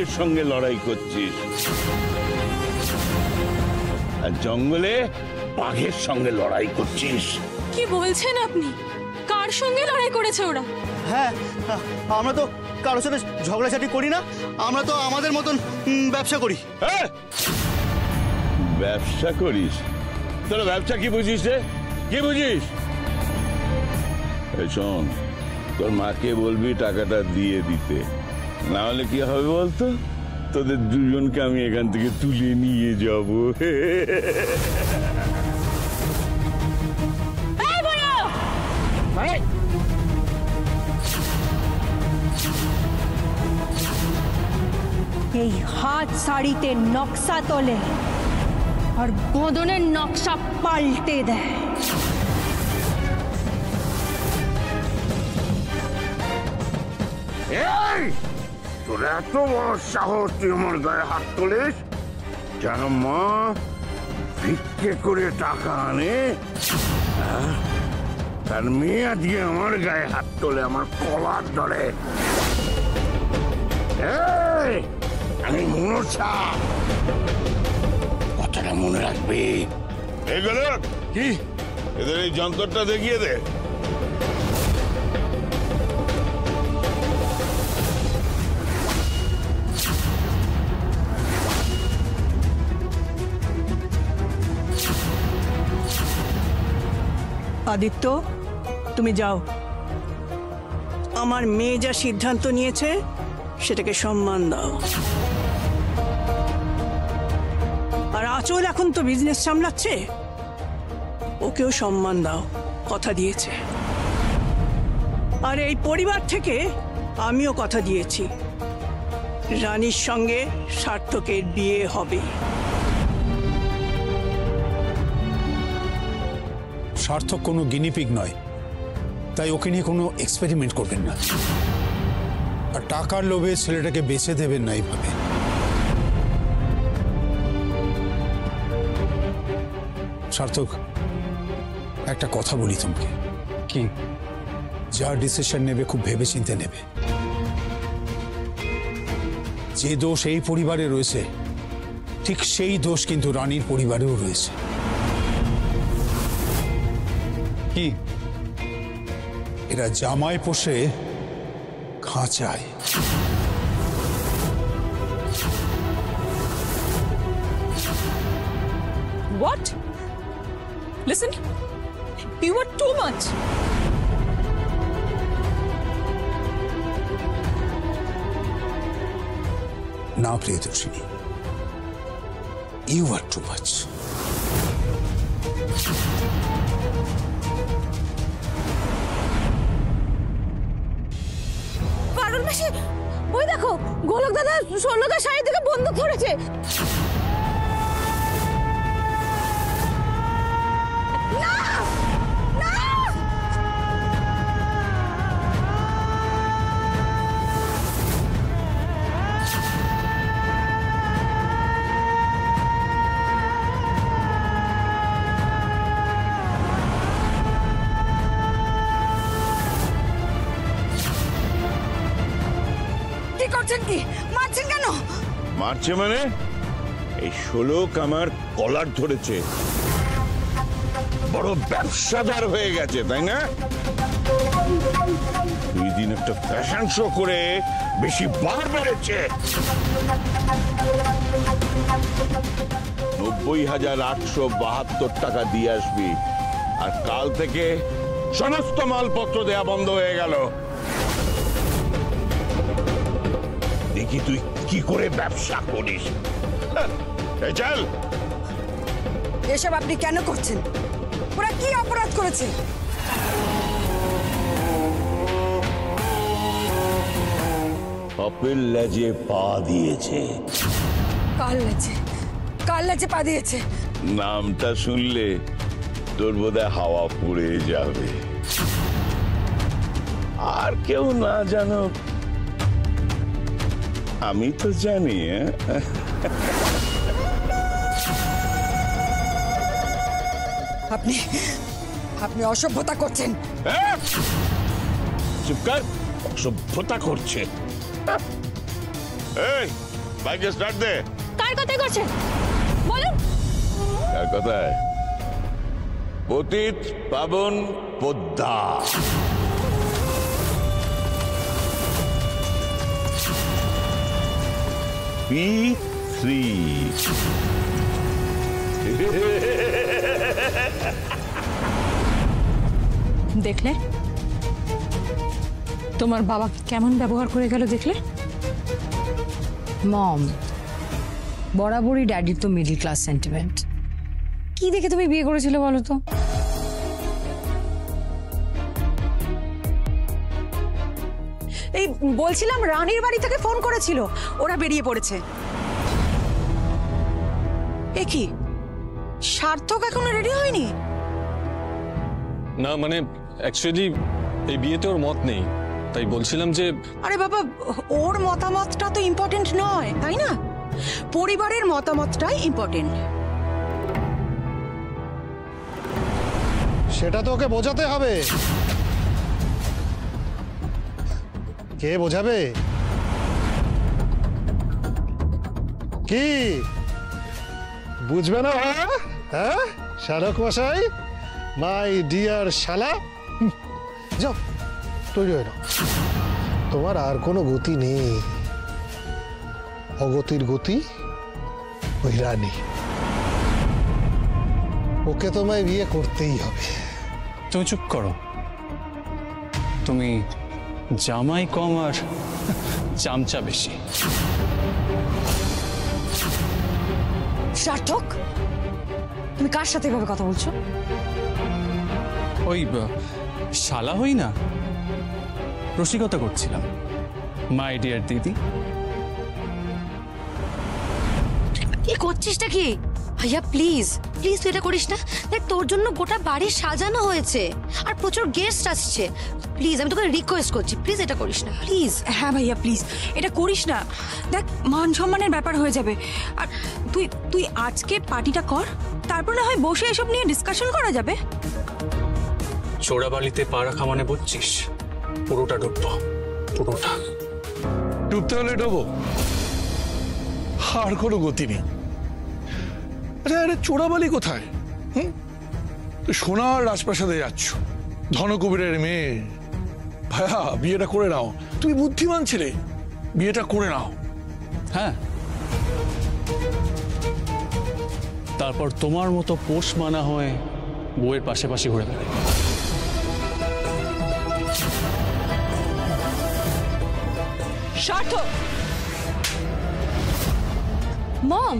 এর সঙ্গে লড়াই করছিস, আর জঙ্গলে বাঘের সঙ্গে লড়াই করছিস। কি বলছেন আপনি? কার সঙ্গে লড়াই করেছে ওরা? হ্যাঁ, আমরা তো কারোর সাথে ঝগড়াঝাটি করি না, আমরা তো আমাদের মতন ব্যবসা করি। হ্যাঁ, ব্যবসা করিস? তোরা ব্যবসা কি বুঝিস রে? কি বুঝিস? এই শোন, তোর মাকে বলবি টাকাটা দিয়ে দিতে, না হলে কি হবে বলতো? তোদের দুজনকে আমি এখান থেকে তুলে নিয়ে যাব। এই হাত শাড়িতে নকশা তোলে আর বদনের নকশা পাল্টে দেয়। তোর এত বড় সাহস, তুই আমার গায়ে হাত তোলিস? যেন মা ভিক্ষে করে টাকা আনে, তার মেয়ে আজকে আমার গায়ে হাত তোলে, আমার কলার ধরে। আমি মনসা, কথাটা মনে রাখবি। এগুলো কি, এদের এই যন্ত্রটা দেখিয়ে দে। আদিত্য, তুমি যাও। আমার মেয়ে যা সিদ্ধান্ত নিয়েছে সেটাকে সম্মান দাও। আর আঁচল এখন তো বিজনেস সামলাচ্ছে, ওকেও সম্মান দাও, কথা দিয়েছে। আর এই পরিবার থেকে আমিও কথা দিয়েছি, রানীর সঙ্গে সার্থকের বিয়ে হবে। সার্থক কোনো গিনিপিগ নয়, তাই ওকে নিয়ে কোনো এক্সপেরিমেন্ট করবেন না। আর টাকার লোভে ছেলেটাকে বেছে দেবেন না এইভাবে। সার্থক, একটা কথা বলি তোমাকে। কি? যা ডিসিশন নেবে খুব ভেবেচিন্তে নেবে। যে দোষ এই পরিবারে রয়েছে, ঠিক সেই দোষ কিন্তু রানীর পরিবারেও রয়েছে। কি? এরা জামাই পোষে খাঁচায়। What? Listen, you are too much. না Priyadarshini, you are too much. Parul মাসি, ওই দেখো গোলক দাদা স্বর্ণকার শাড়ি থেকে বন্দুক ধরেছে। কি মারছেন কেন? মারছে মানে, এই শোলক আমার কলার ধরেছে, বড় ব্যবসাদার হয়ে গেছে, তাই না? দুই দিন একটা ফ্যাশন শো করে বেশি বার বেড়েছে। 90,872 টাকা দিয়ে আসবি, আর কাল থেকে সমস্ত মালপত্র দেয়া বন্ধ হয়ে গেল। দেখি তুই কি করে ব্যবসা করিস। চল। এসব আপনি কেন করছেন? ওরা কি অপরাধ করেছে? পাপের লেজে পা দিয়েছে। কার লেজে পা দিয়েছে? নামটা শুনলে তোর বোধহয় হাওয়া পুড়ে যাবে। আর কেউ না জানো, আমি তো জানি। আপনি অসভ্যতা করছেন। চুপ কর, অসভ্যতা করছে। এই বাইকে স্টার্ট দে। কার কথাই করছেন বলুন? কার কথায়? পতিত পাবন পদ্মা। P3 দেখলে তোমার বাবা কেমন ব্যবহার করে গেল, দেখলে? মম, বরাবরই ড্যাডির তো মিডল ক্লাস সেন্টিমেন্ট। কি দেখে তুমি বিয়ে করেছিলে বলো তো? এই বলছিলাম রানীর বাড়ি থেকে ফোন করেছিল, ওরা বেরিয়ে পড়েছে। এ কি সার্থক এখনো রেডি হয়নি? না মানে অ্যাকচুয়ালি এই বিয়েতে ওর মত নেই, তাই বলছিলাম যে আরে বাবা, ওর মতামতটা তো ইম্পর্টেন্ট নয়, তাই না? পরিবারের মতামতটাই ইম্পর্টেন্ট। সেটা তো ওকে বোঝাতে হবে। কে বোঝাবে? কি বুঝবে না? হ্যাঁ শালক মশাই, মাই ডিয়ার শালা, যাও তৈরি হয়ে নাও। তোমার আর কোনো গতি নেই, অগতির গতি ওই রানী। ওকে তোমায় বিয়ে করতেই হবে। তুমি চুপ করো। তুমি জামাই কম আর চামচা বেশি। সার্থক, তুমি কার সাথে এভাবে কথা বলছো? ওই শালা হই না, রসিকতা করছিলাম। মাই ডিয়ার দিদি। কি করছিসটা কি? ভাইয়া প্লিজ প্লিজ তুই এটা করিস না। দেখ তোর জন্য গোটা বাড়ি সাজানো হয়েছে আর প্রচুর গেস্ট আসছে। প্লিজ আমি তোকে রিকোয়েস্ট করছি, প্লিজ এটা করিস না প্লিজ। হ্যাঁ ভাইয়া প্লিজ এটা করিস না। দেখ মান সম্মানের ব্যাপার হয়ে যাবে। আর তুই আজকে পার্টিটা কর, তারপর না হয় বসে এসব নিয়ে ডিসকাশন করা যাবে। চোরাবালিতে পা রাখা মানে বুঝছিস? পুরোটা ডুববো, পুরোটা। ডুবতে হলে ডুবো, আর কোনো গতি নেই। আরে আরে চোরাবালি কোথায়? সোনার রাজপ্রাসাদে যাচ্ছ, ধনকুবেরের মেয়ে। ভাইয়া বিয়েটা করে নাও, তুমি বুদ্ধিমান ছেলে, বিয়েটা করে নাও। হ্যাঁ, তারপর তোমার মতো পোষ মানা হয়ে বউয়ের পাশে পাশে ঘুরে বেড়ায়। সার্থক, মম